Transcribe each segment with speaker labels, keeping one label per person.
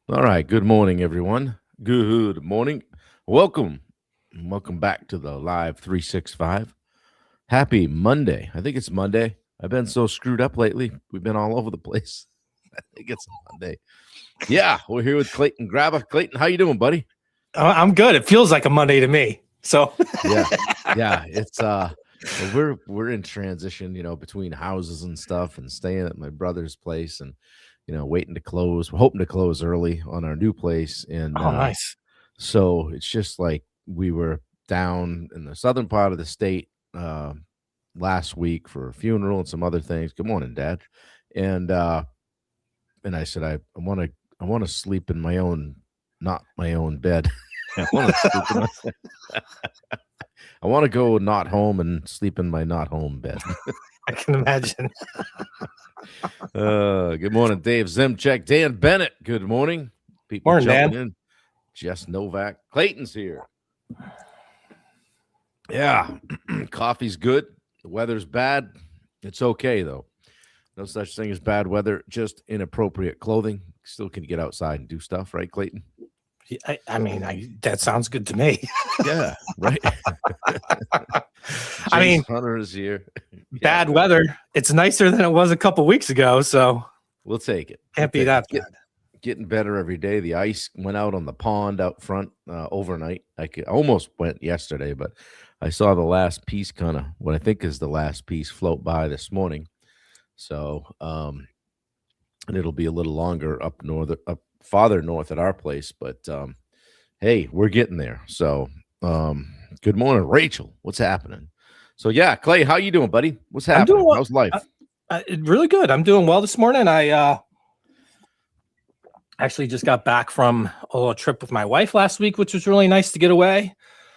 Speaker 1: All right. Good morning, everyone. Good morning. Welcome. Welcome back to the Live 365. Happy Monday. I think it's Monday. I've been so screwed up lately. We've been all over the place. I think it's Monday. Yeah, we're here with Clayton Graba. Clayton, how you doing, buddy?
Speaker 2: I'm good. It feels like a Monday to me. So
Speaker 1: Yeah. Yeah, it's we're in transition, between houses and stuff and staying at my brother's place and waiting to close. We're hoping to close early on our new place and
Speaker 2: oh, nice.
Speaker 1: so it's just like we were down in the southern part of the state last week for a funeral and some other things. Good morning, Dad. And and I said I want to sleep in my own, not my own bed. I want to sleep in my I want to go not home and sleep in my not home bed.
Speaker 2: I can imagine.
Speaker 1: Good morning, Dave Zimchek, Dan Bennett. Good morning. People
Speaker 2: Morning,
Speaker 1: jumping
Speaker 2: Dan.
Speaker 1: in. Jess Novak. Clayton's here. Yeah. Coffee's good. The weather's bad. It's okay, though. No such thing as bad weather, just inappropriate clothing. Still can get outside and do stuff, right, Clayton?
Speaker 2: That sounds good to me.
Speaker 1: Yeah, right.
Speaker 2: I mean,
Speaker 1: Hunter is here.
Speaker 2: bad weather. It's nicer than it was a couple weeks ago, so
Speaker 1: We'll take it.
Speaker 2: can't be that bad.
Speaker 1: Getting better every day. The ice went out on the pond out front overnight. I almost went yesterday, but I saw the last piece, kind of what I think is the last piece, float by this morning. So, and it'll be a little longer up farther north at our place, but hey, we're getting there. So, good morning, Rachel. What's happening? So, yeah, Clay, how you doing, buddy? What's
Speaker 2: I'm doing
Speaker 1: happening?
Speaker 2: well.
Speaker 1: How's life?
Speaker 2: Really good. I'm doing well this morning. I actually just got back from a little trip with my wife last week, which was really nice to get away,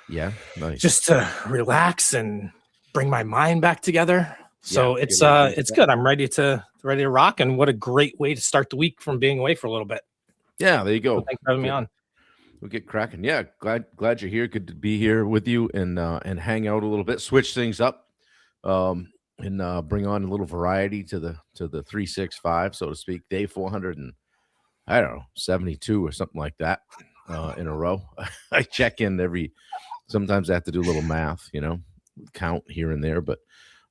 Speaker 1: Yeah, nice.
Speaker 2: just to relax and bring my mind back together. So
Speaker 1: Yeah,
Speaker 2: it's good. I'm ready to rock, and what a great way to start the week from being away for a little bit.
Speaker 1: Yeah, there you go.
Speaker 2: So thanks for having me on.
Speaker 1: We'll get cracking. Yeah, glad you're here. Good to be here with you and hang out a little bit, switch things up, and bring on a little variety to the 365, so to speak. Day 400 and I don't know 72 or something like that in a row. I check in sometimes I have to do a little math, count here and there. But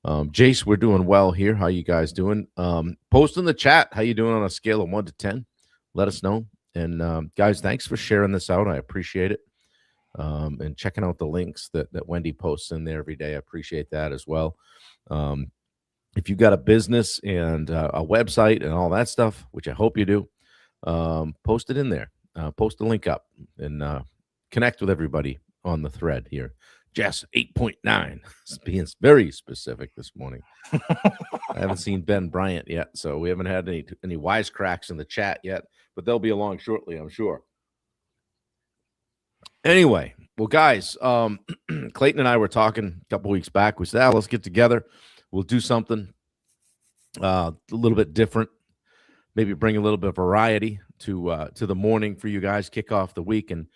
Speaker 1: Jace, we're doing well here. How you guys doing? Post in the chat. How you doing on a scale of 1 to 10? Let us know. And guys, thanks for sharing this out. I appreciate it. And checking out the links that Wendy posts in there every day. I appreciate that as well. If you got a business and a website and all that stuff, which I hope you do, post it in there. Post the link up and connect with everybody on the thread here. Jess 8.9 being very specific this morning. I haven't seen Ben Bryant yet, so we haven't had any wisecracks in the chat yet, but they'll be along shortly, I'm sure. Anyway, well, guys, Clayton and I were talking a couple weeks back. We said, let's get together. We'll do something a little bit different. Maybe bring a little bit of variety to the morning for you guys. Kick off the week, and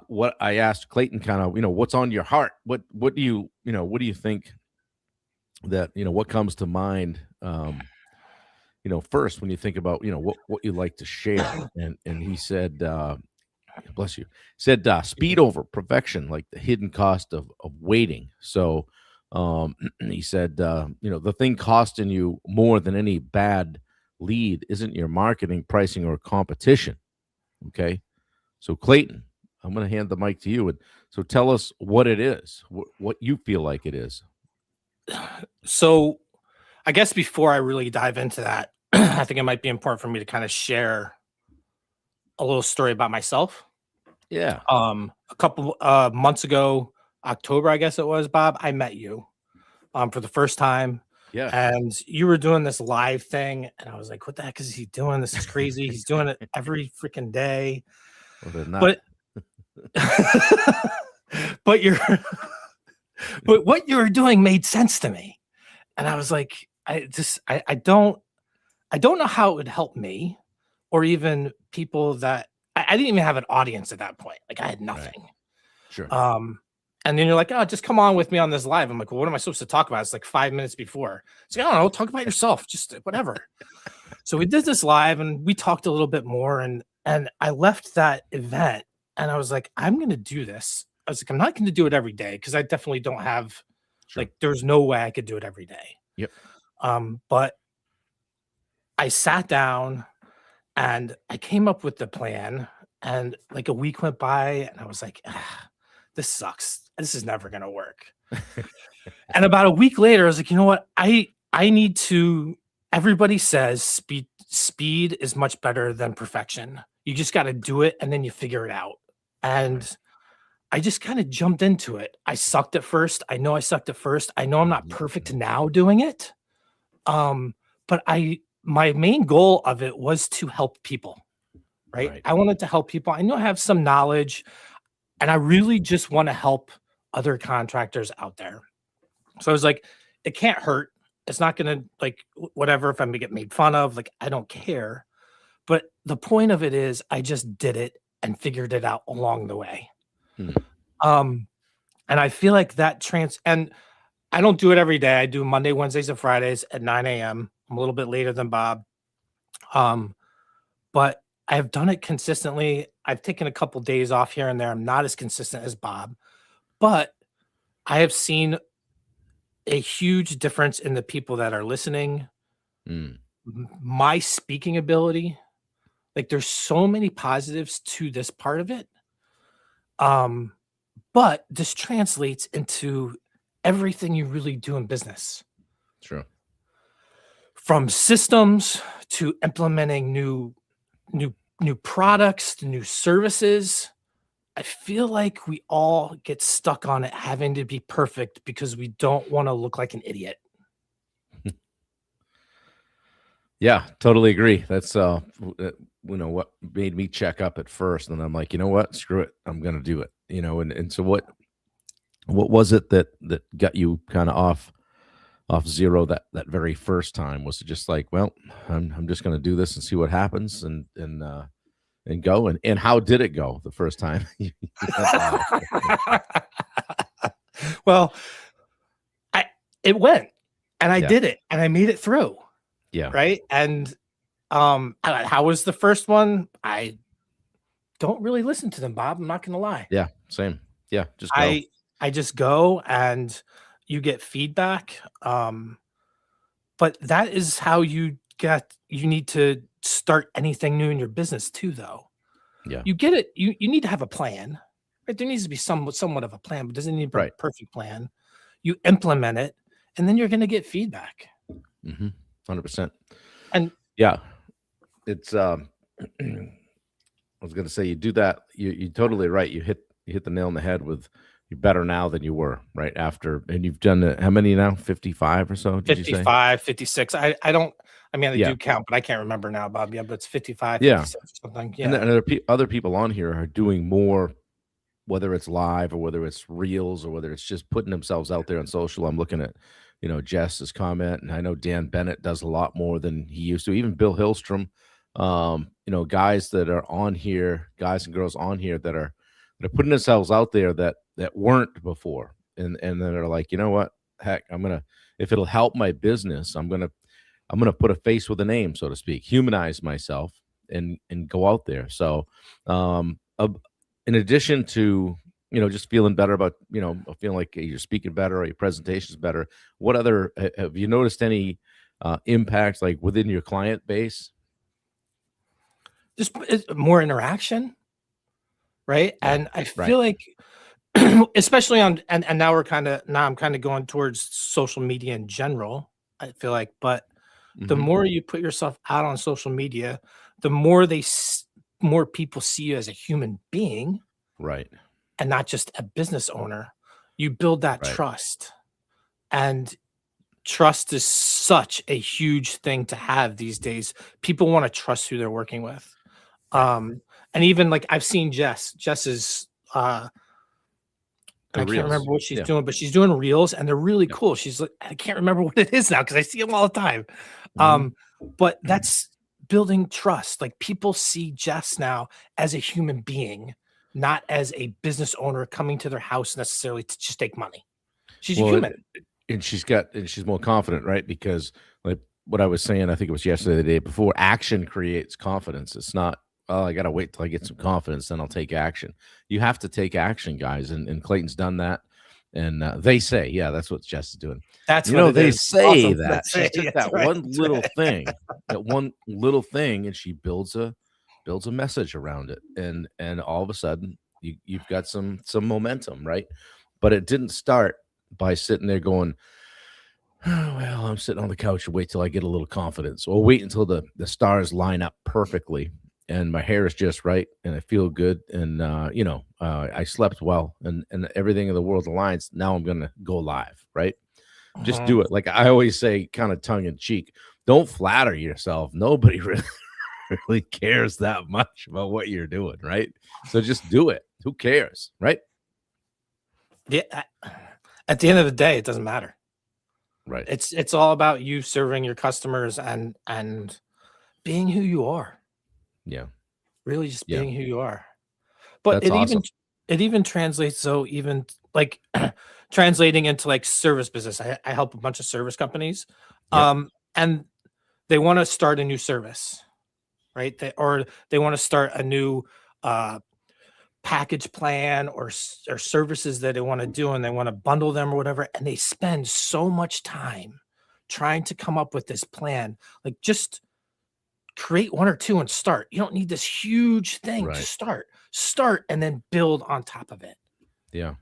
Speaker 1: what I asked Clayton, kind of, what's on your heart? What do you think that what comes to mind? First when you think about what you like to share, and he said, bless you, said speed over perfection, like the hidden cost of waiting. So he said, the thing costing you more than any bad lead isn't your marketing, pricing, or competition. Okay, so Clayton, I'm going to hand the mic to you, and so tell us what it is, what you feel like it is.
Speaker 2: So I guess before I really dive into that, I think it might be important for me to kind of share a little story about myself.
Speaker 1: Yeah.
Speaker 2: A couple months ago, October, I guess it was, Bob, I met you for the first time.
Speaker 1: Yeah.
Speaker 2: And you were doing this live thing, and I was like, what the heck is he doing? This is crazy. He's doing it every freaking day.
Speaker 1: Well, they're not.
Speaker 2: But what you were doing made sense to me. And I was like, I don't know how it would help me or even people that I didn't even have an audience at that point. Like I had nothing.
Speaker 1: Right. Sure.
Speaker 2: And then you're like, oh, just come on with me on this live. I'm like, well, what am I supposed to talk about? It's like 5 minutes before. It's like, I don't know, talk about yourself, just whatever. So we did this live and we talked a little bit more. And And I left that event and I was like, I'm going to do this. I was like, I'm not going to do it every day because I definitely don't have,
Speaker 1: Sure.
Speaker 2: like, there's no way I could do it every day.
Speaker 1: Yep.
Speaker 2: But I sat down and I came up with the plan. And like a week went by and I was like, this sucks. This is never going to work. And about a week later, I was like, you know what? I need to. Everybody says speed is much better than perfection. You just got to do it and then you figure it out. And
Speaker 1: Right.
Speaker 2: I just kind of jumped into it. I sucked at first. I know I sucked at first. I know I'm not perfect now doing it. But my main goal of it was to help people, right?
Speaker 1: Right.
Speaker 2: I wanted to help people. I know I have some knowledge and I really just want to help other contractors out there. So I was like, it can't hurt. It's not gonna like whatever if I'm gonna get made fun of, like I don't care. But the point of it is I just did it and figured it out along the way.
Speaker 1: Hmm.
Speaker 2: Um, and I feel like and I don't do it every day. I do Monday, Wednesdays, and Fridays at 9 a.m. I'm a little bit later than Bob. But I've done it consistently. I've taken a couple days off here and there. I'm not as consistent as Bob, but I have seen a huge difference in the people that are listening,
Speaker 1: Mm.
Speaker 2: my speaking ability. Like there's so many positives to this part of it. But this translates into everything you really do in business.
Speaker 1: Sure.
Speaker 2: From systems to implementing new products, to new services. I feel like we all get stuck on it having to be perfect because we don't want to look like an idiot.
Speaker 1: Yeah, totally agree. That's what made me check up at first, and I'm like, you know what, screw it, I'm gonna do it. And so what was it that got you kind of off zero that very first time? Was it just like, well, I'm just gonna do this and see what happens, and go, and how did it go the first time you went live?
Speaker 2: Well, it went and I
Speaker 1: Yeah,
Speaker 2: did it and I made it through.
Speaker 1: yeah,
Speaker 2: Right. And how was the first one? I don't really listen to them, Bob. I'm not gonna lie.
Speaker 1: yeah, same. Yeah, just go.
Speaker 2: I just go and you get feedback. But that is how you need to start anything new in your business too, though.
Speaker 1: Yeah,
Speaker 2: You get it, you need to have a plan, right? There needs to be somewhat of a plan, but doesn't need to be a
Speaker 1: right.
Speaker 2: perfect plan. You implement it, and then you're gonna get feedback.
Speaker 1: 100%.
Speaker 2: And
Speaker 1: Yeah, it's I was gonna say, you do that, you totally right. You hit the nail on the head with, you're better now than you were right after, and you've done how many now? 55 or so, did you say?
Speaker 2: 55, 56. I don't, I mean, I
Speaker 1: Yeah,
Speaker 2: do count, but I can't remember now, Bob. Yeah, but it's 55,
Speaker 1: yeah.
Speaker 2: 56 or something.
Speaker 1: And,
Speaker 2: Yeah.
Speaker 1: there are other people on here are doing more, whether it's live or whether it's reels or whether it's just putting themselves out there on social. I'm looking at, Jess's comment, and I know Dan Bennett does a lot more than he used to. Even Bill Hillstrom, guys that are on here, guys and girls on here that are putting themselves out there that weren't before, and then are like, you know what, heck, if it'll help my business, I'm gonna put a face with a name, so to speak, humanize myself, and go out there. So, in addition to, just feeling better about, feeling like you're speaking better or your presentation's better, what other have you noticed any impacts like within your client base?
Speaker 2: Just more interaction, right?
Speaker 1: Yeah,
Speaker 2: And I
Speaker 1: right.
Speaker 2: feel like especially and now I'm kind of going towards social media in general, I feel like, but the
Speaker 1: Hmm.
Speaker 2: more you put yourself out on social media, the more more people see you as a human being
Speaker 1: Right,
Speaker 2: and not just a business owner. You build that
Speaker 1: right,
Speaker 2: trust. And trust is such a huge thing to have these days. People want to trust who they're working with.
Speaker 1: right.
Speaker 2: And even like I've seen Jess is and
Speaker 1: The
Speaker 2: I can't
Speaker 1: reels.
Speaker 2: remember what she's
Speaker 1: Yeah.
Speaker 2: doing, but she's doing reels and they're really
Speaker 1: Yeah.
Speaker 2: cool. She's like, I can't remember what it is now because I see them all the time.
Speaker 1: Hmm.
Speaker 2: But that's building trust. Like people see Jess now as a human being, not as a business owner coming to their house necessarily to just take money. She's a
Speaker 1: Well,
Speaker 2: human.
Speaker 1: and she's more confident, right? Because like what I was saying, I think it was yesterday, the day before, action creates confidence. It's not oh, I gotta wait till I get some confidence, then I'll take action. You have to take action, guys, and Clayton's done that. And they say, yeah, that's what Jess is doing.
Speaker 2: That's
Speaker 1: You
Speaker 2: what
Speaker 1: know,
Speaker 2: it
Speaker 1: they
Speaker 2: is.
Speaker 1: say
Speaker 2: Awesome.
Speaker 1: that
Speaker 2: That's
Speaker 1: she
Speaker 2: it.
Speaker 1: took
Speaker 2: That's
Speaker 1: that
Speaker 2: right.
Speaker 1: one little thing, and she builds a message around it, and all of a sudden you've got some momentum, right? But it didn't start by sitting there going, "Oh, well, I'm sitting on the couch and wait till I get a little confidence. Or wait until the stars line up perfectly and my hair is just right and I feel good and I slept well and everything in the world aligns. Now I'm gonna go live, right? Just
Speaker 2: Mhm.
Speaker 1: do it. Like I always say, kind of tongue in cheek. Don't flatter yourself. Nobody really cares that much about what you're doing, right? So just do it. Who cares, right?
Speaker 2: Yeah. At the end of the day, it doesn't matter.
Speaker 1: Right.
Speaker 2: It's all about you serving your customers and being who you are.
Speaker 1: Yeah.
Speaker 2: Really just
Speaker 1: Yeah.
Speaker 2: being who you are. But
Speaker 1: That's awesome.
Speaker 2: it even translates, so even like translating into like service business. I help a bunch of service companies.
Speaker 1: Yep.
Speaker 2: And they want to start a new service, right? They want to start a new uh package plan or services that they want to do, and they want to bundle them or whatever, and they spend so much time trying to come up with this plan. Like, just create one or two and start. You don't need this huge thing to
Speaker 1: Right.
Speaker 2: start and then build on top of it.
Speaker 1: Yeah.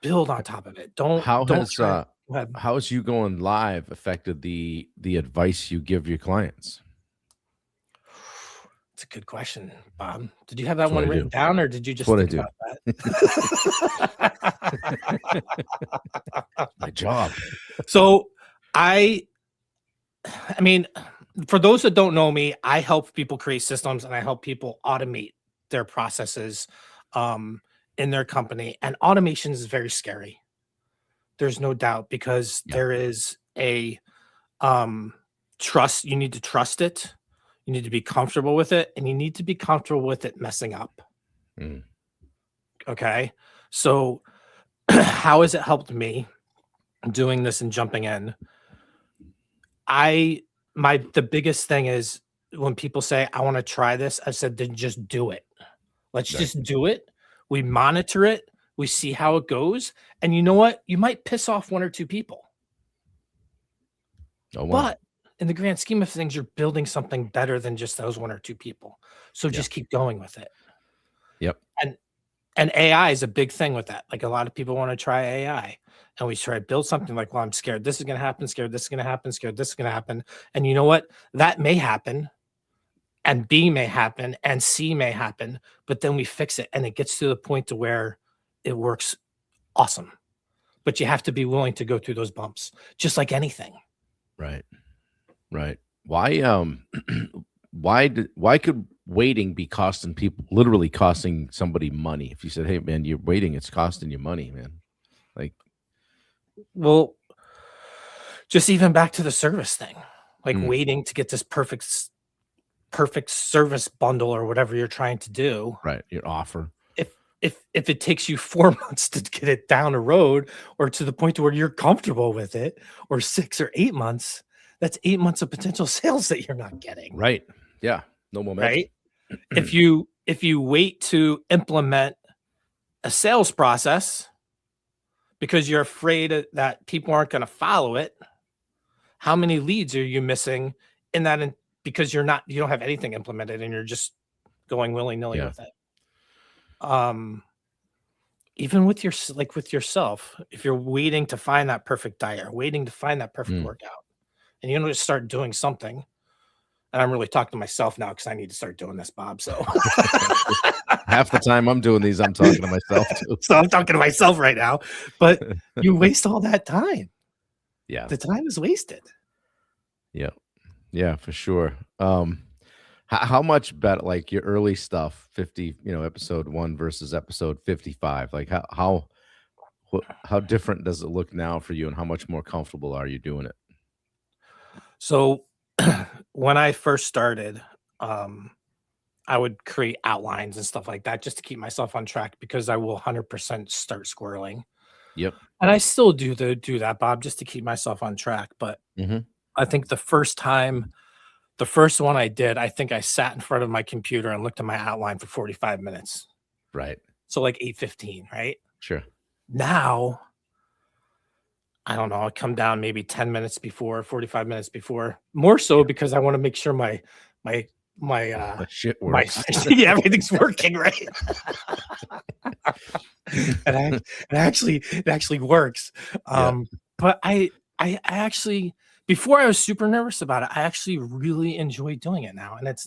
Speaker 2: Build on top of it.
Speaker 1: How
Speaker 2: Don't
Speaker 1: has
Speaker 2: try. Go ahead.
Speaker 1: how has you going live affected the advice you give your clients?
Speaker 2: It's a good question, Bob. Did you have that
Speaker 1: That's what
Speaker 2: one
Speaker 1: I
Speaker 2: written
Speaker 1: do.
Speaker 2: down, or did you
Speaker 1: That's
Speaker 2: just
Speaker 1: what I
Speaker 2: think
Speaker 1: do.
Speaker 2: about that?
Speaker 1: My job.
Speaker 2: So I I mean, for those that don't know me, I help people create systems and I help people automate their processes in their company. And automation is very scary. There's no doubt, because
Speaker 1: Yeah.
Speaker 2: there is a um, trust. You need to trust it. You need to be comfortable with it, and you need to be comfortable with it messing up.
Speaker 1: Mm.
Speaker 2: Okay. So, how has it helped me doing this and jumping in? I the biggest thing is when people say, "I wanna try this," I said, "Then just do it. Let's
Speaker 1: Right.
Speaker 2: just do it." We monitor it, we see how it goes, and you know what? You might piss off 1 or 2 people,
Speaker 1: Oh, wow.
Speaker 2: but in the grand scheme of things, you're building something better than just those 1 or 2 people. So
Speaker 1: Yeah.
Speaker 2: just keep going with it.
Speaker 1: Yep.
Speaker 2: And and AI is a big thing with that. Like, a lot of people wanna try AI, and we try to build something like, "Well, I'm scared this is gonna happen, scared this is gonna happen, scared this is gonna happen." And you know what? That may happen, and B may happen, and C may happen, but then we fix it, and it gets to the point to where it works awesome. But you have to be willing to go through those bumps, just like anything.
Speaker 1: Right. Right. Why, why could waiting be costing people literally costing somebody money? If you said, "Hey, man, you're waiting, it's costing you money, man." Like,
Speaker 2: Well, just even back to the service thing, like
Speaker 1: mm,
Speaker 2: waiting to get this perfect service bundle or whatever you're trying to do.
Speaker 1: right, your offer.
Speaker 2: If it takes you 4 months to get it down the road, or to the point to where you're comfortable with it, or 6 or 8 months, that's 8 months of potential sales that you're not getting,
Speaker 1: Right. Yeah. No momentum.
Speaker 2: right? If you wait to implement a sales process because you're afraid that people aren't going to follow it, how many leads are you missing in that? Because you don't have anything implemented and you're just going willy nilly
Speaker 1: Yeah.
Speaker 2: with it. Even with like with yourself, if you're waiting to find that perfect diet, waiting to find that perfect
Speaker 1: Mm.
Speaker 2: workout, and you don't just start doing something. And I'm really talking to myself now because I need to start doing this, Bob. So,
Speaker 1: Half the time I'm doing these, I'm talking to myself too.
Speaker 2: so I'm talking to myself right now. But you waste all that time.
Speaker 1: Yeah.
Speaker 2: The time is wasted.
Speaker 1: Yeah. Yeah, for sure. How much better, like your early stuff, 50, episode 1 versus episode 55? Like how different does it look now for you and how much more comfortable are you doing it?
Speaker 2: So when I first started, um, I would create outlines and stuff like that just to keep myself on track, because I will 100% start squirreling.
Speaker 1: Yep.
Speaker 2: And I still do that, Bob, just to keep myself on track. But
Speaker 1: Mhm.
Speaker 2: I think the first time The first one I did, I think I sat in front of my computer and looked at my outline for 45 minutes.
Speaker 1: Right.
Speaker 2: So like 8:15, right?
Speaker 1: Sure.
Speaker 2: Now, I don't know, I come down maybe 10 minutes before, 45 minutes before, more so because I want to make sure my my uh
Speaker 1: The shit
Speaker 2: my
Speaker 1: works.
Speaker 2: yeah, everything's working right. It actually works.
Speaker 1: Yeah.
Speaker 2: But I actually, before I was super nervous about it, I actually really enjoy doing it now. And it's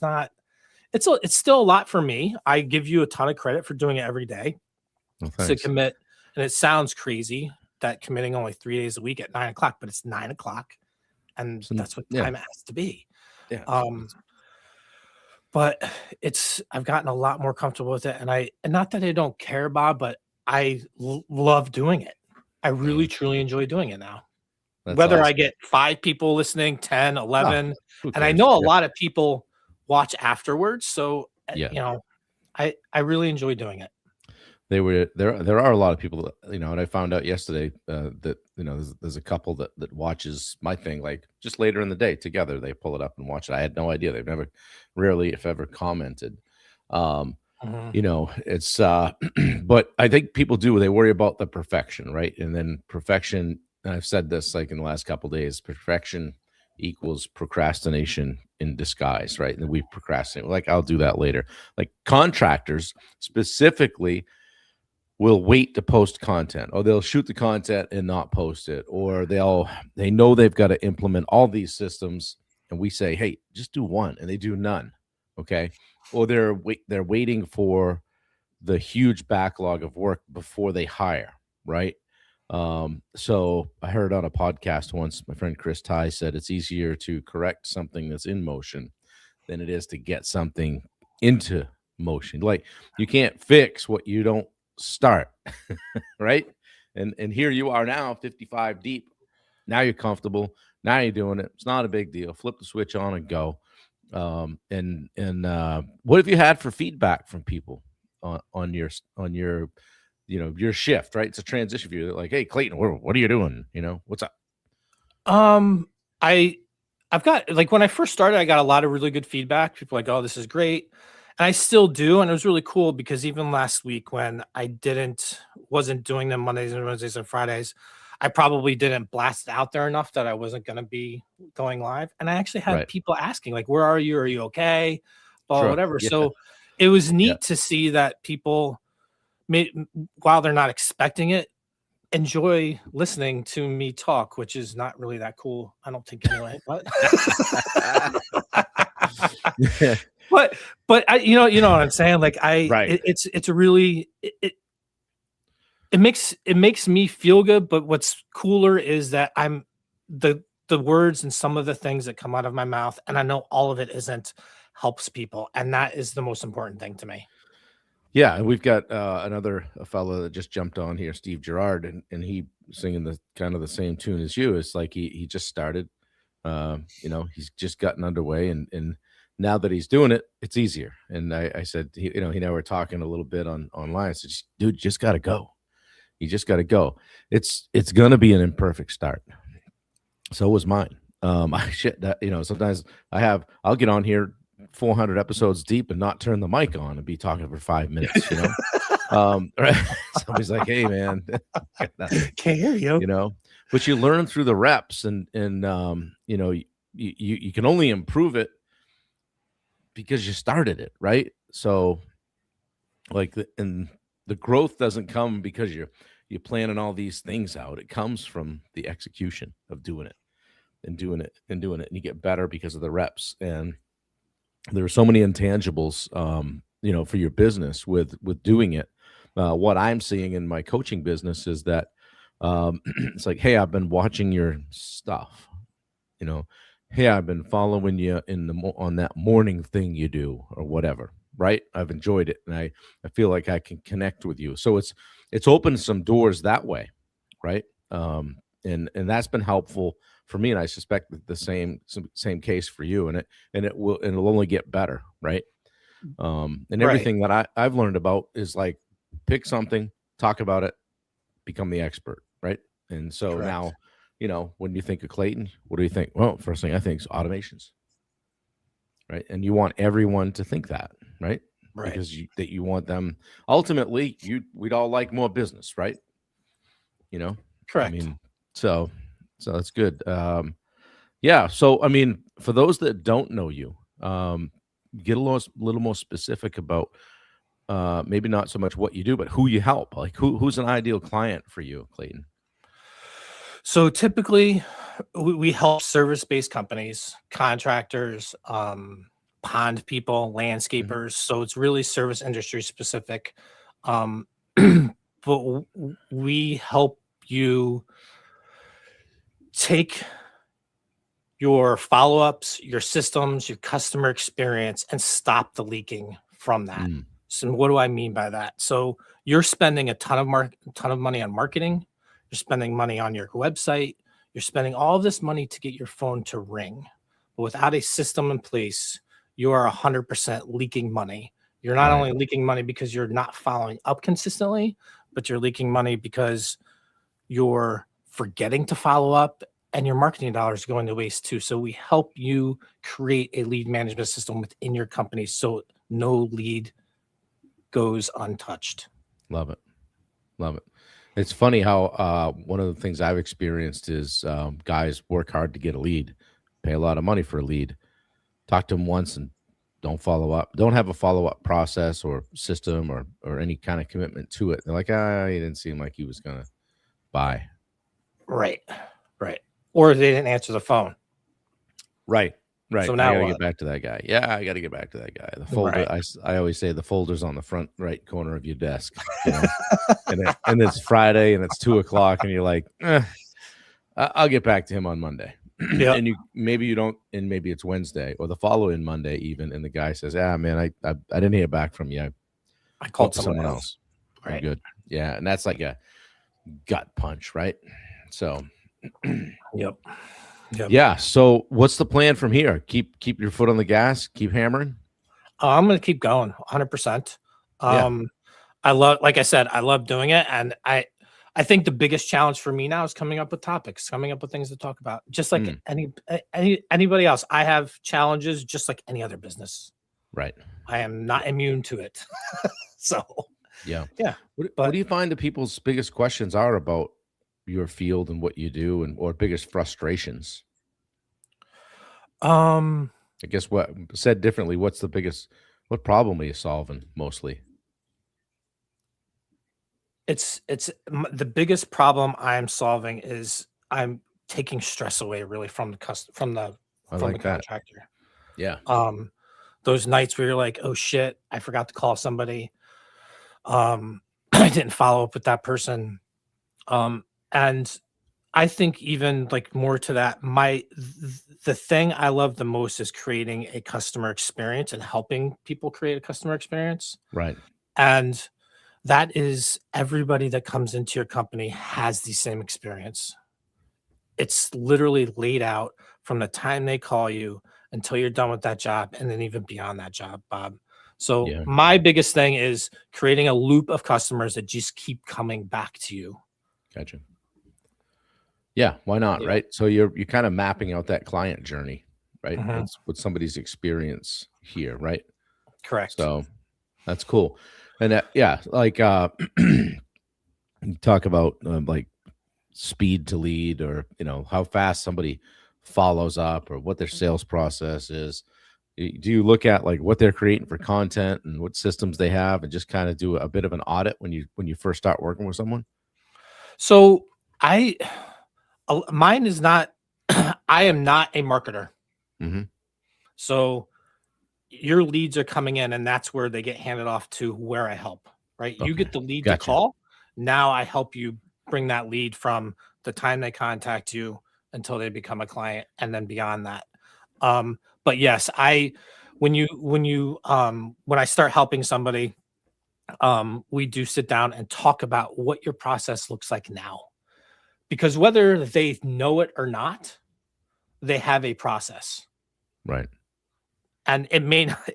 Speaker 2: still a lot for me. I give you a ton of credit for doing it every day
Speaker 1: Well,
Speaker 2: to
Speaker 1: thanks.
Speaker 2: commit. And it sounds crazy that committing only 3 days a week at 9 o'clock, but it's 9 o'clock, and
Speaker 1: So,
Speaker 2: that's what
Speaker 1: yeah.
Speaker 2: time it has to be.
Speaker 1: Yeah.
Speaker 2: Um, but I've gotten a lot more comfortable with it, and not that I don't care, Bob, but love doing it. I really truly enjoy doing it now.
Speaker 1: That's
Speaker 2: Whether I
Speaker 1: awesome.
Speaker 2: get 5 people listening, 10,
Speaker 1: Oh,
Speaker 2: 11,
Speaker 1: who
Speaker 2: and I
Speaker 1: cares?
Speaker 2: know a
Speaker 1: Yeah.
Speaker 2: lot of people watch afterwards, so,
Speaker 1: Yeah.
Speaker 2: I really enjoy doing it.
Speaker 1: There are a lot of people that, and I found out yesterday that there's a couple that watches my thing like just later in the day together. They pull it up and watch it. I had no idea. They've never rarely, if ever, commented. Um,
Speaker 2: Mhm.
Speaker 1: it's but I think people do, they worry about the perfection, right? And then perfection, and I've said this like in the last couple days, perfection equals procrastination in disguise, right? And we procrastinate. Like, I'll do that later. Like contractors specifically will wait to post content, or they'll shoot the content and not post it, or they know they've got to implement all these systems, and we say, hey, just do one, and they do none. Okay. Or they're waiting for the huge backlog of work before they hire, right? So I heard on a podcast once, my friend Chris Ty said it's easier to correct something that's in motion than it is to get something into motion. Like, you can't fix what you don't start, right? And here you are now, 55 deep. Now you're comfortable. Now you're doing it. It's not a big deal. Flip the switch on and go. And what have you had for feedback from people on your your shift, right? It's a transition for you. They're like, hey, Clayton, what are you doing? What's up?
Speaker 2: Um, I I've got, like, when I first started, I got a lot of really good feedback. People like, "Oh, this is great." And I still do, and it was really cool because even last week when I wasn't doing them Mondays and Wednesdays and Fridays, I probably didn't blast it out there enough that I wasn't gonna be going live. And I actually had
Speaker 1: Right.
Speaker 2: people asking, like, "Where are you? Are you okay?" Blah,
Speaker 1: Sure.
Speaker 2: whatever.
Speaker 1: Yeah.
Speaker 2: So it was
Speaker 1: Yeah.
Speaker 2: neat to see that people while they're not expecting it, enjoy listening to me talk, which is not really that cool, I don't think anyway, but but but what I'm saying? Like,
Speaker 1: Right.
Speaker 2: it's a really it makes me feel good, but what's cooler is that the words and some of the things that come out of my mouth, and I know all of it isn't, helps people, and that is the most important thing to me.
Speaker 1: Yeah, and we've got another a fellow that just jumped on here, Steve Gerard, and he singing the kind of the same tune as you. It's like he just started, he's just gotten underway, and now that he's doing it, it's easier. And I said, he and I were talking a little bit online. I said, dude, you just got to go. You just got to go. It's gonna be an imperfect start. So was mine. I shit that sometimes I'll get on here 400 episodes deep and not turn the mic on and be talking for 5 minutes. Right? Somebody's like, "Hey, man,"
Speaker 2: Can't hear you.
Speaker 1: you know. But you learn through the reps, and you can only improve it because you started it, right? So, like, and the growth doesn't come because you're planning all these things out. It comes from the execution of doing it and doing it and doing it, and you get better because of the reps. And there are so many intangibles, for your business with doing it. What I'm seeing in my coaching business is that it's like, hey, I've been watching your stuff. You know, hey, I've been following you on that morning thing you do or whatever. Right? I've enjoyed it, and I feel like I can connect with you. So it's opened some doors that way, right? And that's been helpful for me, and I suspect that the same case for you, and it'll only get better, right? And
Speaker 2: Right,
Speaker 1: everything that I've learned about is like, pick something, talk about it, become the expert, right? And so
Speaker 2: correct.
Speaker 1: now, when you think of Clayton, what do you think? Well, first thing I think is automations. right? And you want everyone to think that, right?
Speaker 2: Right.
Speaker 1: Because you want them ultimately. We'd all like more business, right? You know, I
Speaker 2: Correct.
Speaker 1: mean, so that's good. Yeah. So I mean, for those that don't know you, get a little more specific about maybe not so much what you do, but who you help. Like who's an ideal client for you, Clayton?
Speaker 2: So typically, we help service-based companies, contractors, pond people,
Speaker 1: Mhm.
Speaker 2: landscapers. So it's really service industry specific. Um, but we help you take your follow-ups, your systems, your customer experience, and stop the leaking from that.
Speaker 1: Mm,
Speaker 2: So what do I mean by that? So you're spending a ton of money on marketing, you're spending money on your website, you're spending all of this money to get your phone to ring. But without a system in place, you are 100% leaking money. You're not
Speaker 1: right.
Speaker 2: only leaking money because you're not following up consistently, but you're leaking money because you're forgetting to follow up and your marketing dollars are going to waste too. So we help you create a lead management system within your company so no lead goes untouched.
Speaker 1: Love it. Love it. It's funny how one of the things I've experienced is guys work hard to get a lead, pay a lot of money for a lead, talk to them once and don't follow up, don't have a follow up process or system or any kind of commitment to it. They're like, ah, he didn't seem like he was gonna buy.
Speaker 2: Right. Right. Or they didn't answer the phone.
Speaker 1: Right. Right.
Speaker 2: So
Speaker 1: I
Speaker 2: now
Speaker 1: got to get
Speaker 2: what?
Speaker 1: back to that guy. Yeah, I got to get back to that guy. The folder.
Speaker 2: Right.
Speaker 1: I always say the folder's on the front right corner of your desk. You know, and it's Friday and it's 2 o'clock and you're like, I'll get back to him on Monday.
Speaker 2: Yep.
Speaker 1: And maybe you don't, and maybe it's Wednesday or the following Monday even, and the guy says, "Ah, man, I didn't hear back from you. I
Speaker 2: I
Speaker 1: went
Speaker 2: called
Speaker 1: to
Speaker 2: someone
Speaker 1: someone
Speaker 2: else.
Speaker 1: else. I'm
Speaker 2: Right.
Speaker 1: good." Yeah, and that's like a gut punch, right? So,
Speaker 2: Yep. Yep.
Speaker 1: yeah. So, what's the plan from here? Keep your foot on the gas. Keep hammering.
Speaker 2: I'm going to keep going 100%.
Speaker 1: Yeah.
Speaker 2: I love, like I said, I love doing it. And I think the biggest challenge for me now is coming up with topics, coming up with things to talk about. Just like
Speaker 1: Mm,
Speaker 2: anybody else, I have challenges just like any other business.
Speaker 1: right.
Speaker 2: I am not immune to it. So
Speaker 1: Yeah.
Speaker 2: yeah,
Speaker 1: What
Speaker 2: but
Speaker 1: do you find the people's biggest questions are about your field and what you do, and or biggest frustrations?
Speaker 2: um,
Speaker 1: I guess what said differently, what problem are you solving mostly?
Speaker 2: the biggest problem I'm solving is I'm taking stress away really from
Speaker 1: I
Speaker 2: from the
Speaker 1: like that.
Speaker 2: contractor.
Speaker 1: Yeah.
Speaker 2: Um, those nights where you're like, oh shit, I forgot to call somebody. I didn't follow up with that person. And I think even like more to that, the thing I love the most is creating a customer experience and helping people create a customer experience.
Speaker 1: Right.
Speaker 2: And that is everybody that comes into your company has the same experience. It's literally laid out from the time they call you until you're done with that job and then even beyond that job, Bob. So
Speaker 1: Yeah.
Speaker 2: my biggest thing is creating a loop of customers that just keep coming back to you.
Speaker 1: Gotcha. Yeah, why not,
Speaker 2: Yeah.
Speaker 1: right? So you're kind of mapping out that client journey, right?
Speaker 2: Mhm.
Speaker 1: What's somebody's experience here, right?
Speaker 2: Correct.
Speaker 1: So that's cool. And yeah, like you talk about like speed to lead, or how fast somebody follows up, or what their sales process is. Do you look at like what they're creating for content and what systems they have, and just kind of do a bit of an audit when you first start working with someone?
Speaker 2: So I mine is not I am not a marketer.
Speaker 1: Hmm.
Speaker 2: So your leads are coming in and that's where they get handed off to where I help, right? You
Speaker 1: Okay,
Speaker 2: get the lead to
Speaker 1: gotcha.
Speaker 2: call. Now I help you bring that lead from the time they contact you until they become a client and then beyond that. But yes, I when I start helping somebody, we do sit down and talk about what your process looks like now. Because whether they know it or not, they have a process.
Speaker 1: Right.
Speaker 2: And it may have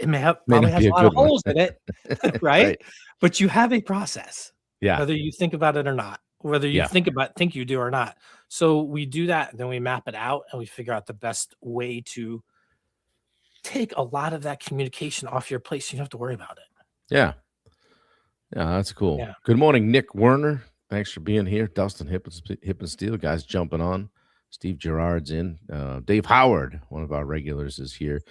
Speaker 1: May
Speaker 2: probably
Speaker 1: not
Speaker 2: has
Speaker 1: be
Speaker 2: a
Speaker 1: a
Speaker 2: lot of
Speaker 1: good one.
Speaker 2: holes in it, right?
Speaker 1: Right.
Speaker 2: But you have a process,
Speaker 1: Yeah.
Speaker 2: whether you think about it or not, whether you
Speaker 1: Yeah.
Speaker 2: think you do or not. So we do that, then we map it out and we figure out the best way to take a lot of that communication off your plate so you don't have to worry about it.
Speaker 1: Yeah. Yeah, that's cool.
Speaker 2: Yeah.
Speaker 1: Good morning, Nick Werner. Thanks for being here. Dustin Hip and Steel, guys jumping on. Steve Gerard's in. Dave Howard, one of our regulars, is here.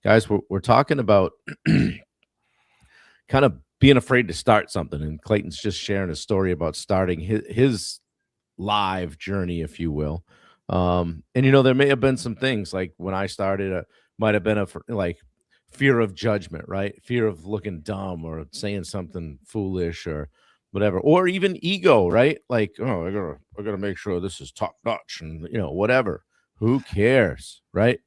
Speaker 1: Guys, we're talking about kind of being afraid to start something. And Clayton's just sharing a story about starting his live journey, if you will. And there may have been some things like when I started, might have been like fear of judgment, right? Fear of looking dumb or saying something foolish or whatever, or even ego, right? Like, oh, I gotta make sure this is top notch and whatever. Who cares, right?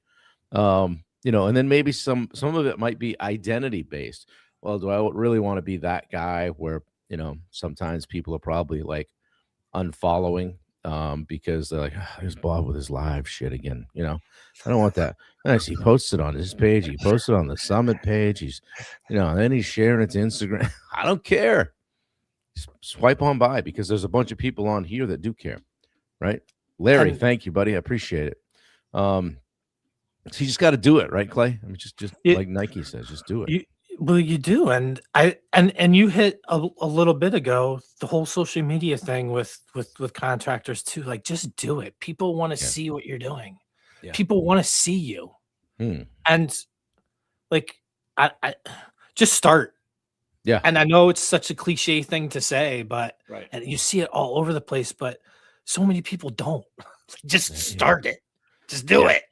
Speaker 1: And then maybe some of it might be identity based. Well, do I really want to be that guy where sometimes people are probably like unfollowing because they're like, there's Bob with his live shit again. I don't want that. Nice. He posted on his page. He posted on the summit page. He's, and then he's sharing it to Instagram. I don't care. Swipe on by because there's a bunch of people on here that do care, right? Larry, thank you, buddy. I appreciate it. So you just got to do it, right, Clay? I mean, just like Nike says, just do it.
Speaker 2: You do, and you hit a little bit ago the whole social media thing with contractors too. Like, just do it. People want to see what you're doing. Yeah. People want to see you, and like I just start. Yeah, and I know it's such a cliche thing to say, but and you see it all over the place. But so many people don't. Just start it. Just do it.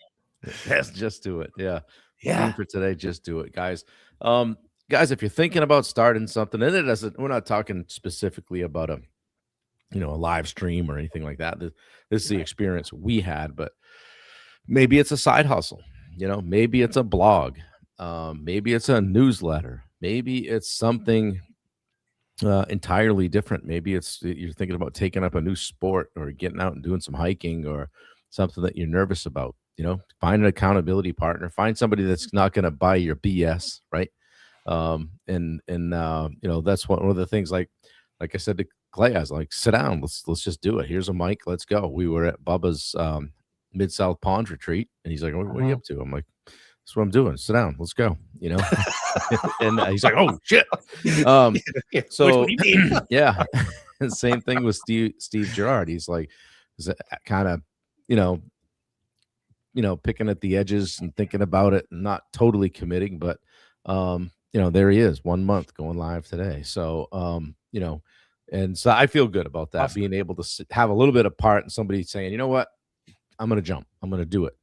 Speaker 1: Yes, just do it. Yeah. Theme for today, just do it, guys. Guys, if you're thinking about starting something, and we're not talking specifically about a live stream or anything like that. This is the experience we had, but maybe it's a side hustle, maybe it's a blog, maybe it's a newsletter, maybe it's something entirely different. Maybe you're thinking about taking up a new sport or getting out and doing some hiking or something that you're nervous about. Find an accountability partner, find somebody that's not going to buy your BS, right? That's one of the things, like I said to Clay, I was like, sit down, let's just do it. Here's a mic, let's go. We were at Bubba's Mid-South Pond retreat, and he's like, what are you up to? I'm like, that's what I'm doing. Sit down, let's go, and he's like, oh shit. So yeah. And same thing with Steve Gerard. He's like, kind of, picking at the edges and thinking about it and not totally committing, but there he is, 1 month going live today. So and so I feel good about that. Awesome. Being able to have a little bit of part in somebody saying, you know what, I'm going to jump, I'm going to do it.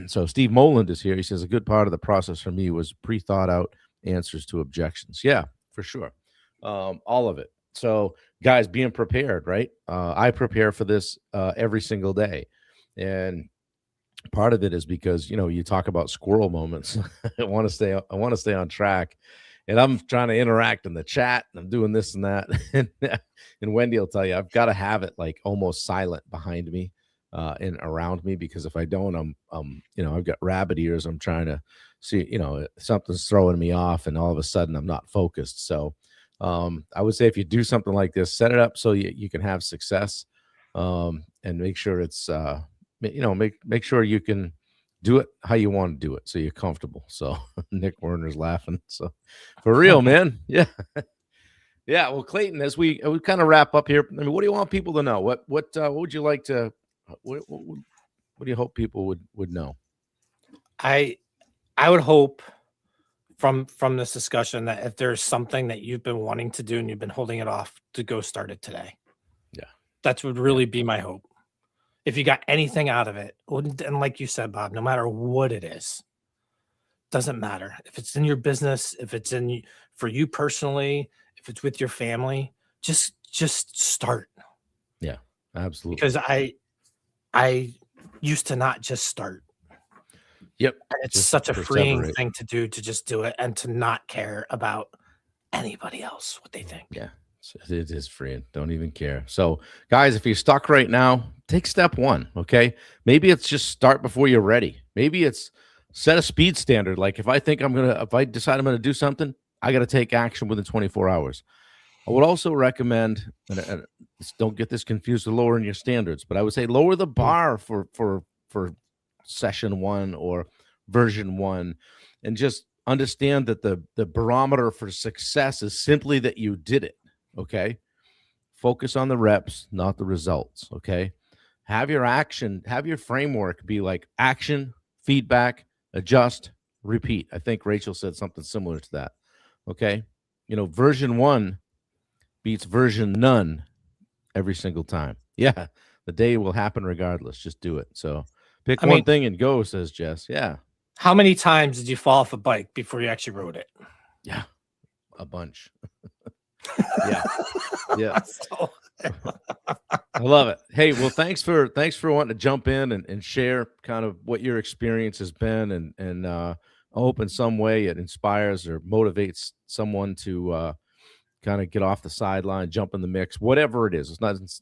Speaker 1: So Steve Moland is here. He says a good part of the process for me was pre-thought out answers to objections. Yeah, for sure. All of it. So guys, being prepared, right? I prepare for this every single day. And part of it is because, you talk about squirrel moments. I want to stay on track, and I'm trying to interact in the chat, and I'm doing this and that. And Wendy will tell you, I've got to have it like almost silent behind me and around me, because if I don't, I've got rabbit ears. I'm trying to see, something's throwing me off, and all of a sudden I'm not focused. So I would say if you do something like this, set it up so you can have success, and make sure it's make sure you can do it how you want to do it, so you're comfortable. So Nick Werner's laughing. So for real, man. Yeah. Yeah. Well, Clayton, as we kind of wrap up here, I mean, what do you want people to know? What would you like to, what do you hope people would know?
Speaker 2: I would hope from this discussion that if there's something that you've been wanting to do and you've been holding it off, to go start it today.
Speaker 1: Yeah.
Speaker 2: That would really be my hope. If you got anything out of it, and like you said, Bob, no matter what it is, doesn't matter. If it's in your business, if it's for you personally, if it's with your family, just start.
Speaker 1: Yeah, absolutely.
Speaker 2: Because I used to not just start.
Speaker 1: Yep.
Speaker 2: And it's such a freeing thing to do, to just do it and to not care about anybody else, what they think.
Speaker 1: Yeah. It is freeing. Don't even care. So guys, if you're stuck right now, take step one. Okay. Maybe it's just start before you're ready. Maybe it's set a speed standard. Like if I decide I'm going to do something, I got to take action within 24 hours. I would also recommend, and don't get this confused with lowering your standards, but I would say lower the bar for session one or version 1, and just understand that the barometer for success is simply that you did it. Okay. Focus on the reps, not the results. Okay. Have your framework be like action, feedback, adjust, repeat. I think Rachel said something similar to that. Okay. Version 1 beats version none every single time. Yeah. The day will happen regardless. Just do it. So pick one thing and go, says Jess. Yeah.
Speaker 2: How many times did you fall off a bike before you actually rode it?
Speaker 1: Yeah. A bunch. Yeah. Yeah. I love it. Hey, well, thanks for wanting to jump in and share kind of what your experience has been, and I hope in some way it inspires or motivates someone to kind of get off the sideline, jump in the mix, whatever it is. It's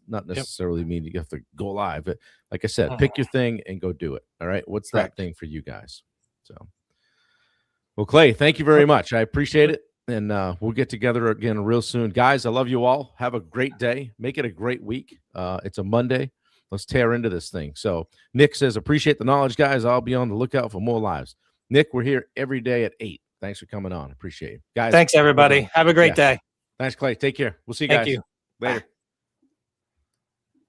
Speaker 1: not necessarily mean you have to go live, but like I said, pick your thing and go do it. All right. What's that thing for you guys? So, well, Clay, thank you very much. I appreciate it. And we'll get together again real soon. Guys, I love you all. Have a great day. Make it a great week. It's a Monday. Let's tear into this thing. So Nick says, appreciate the knowledge, guys. I'll be on the lookout for more lives. Nick, we're here every day at 8. Thanks for coming on. Appreciate you. Guys.
Speaker 2: Thanks, everybody. Have a great day.
Speaker 1: Thanks, Clay. Take care. We'll see you guys.
Speaker 2: Thank you.
Speaker 1: Later.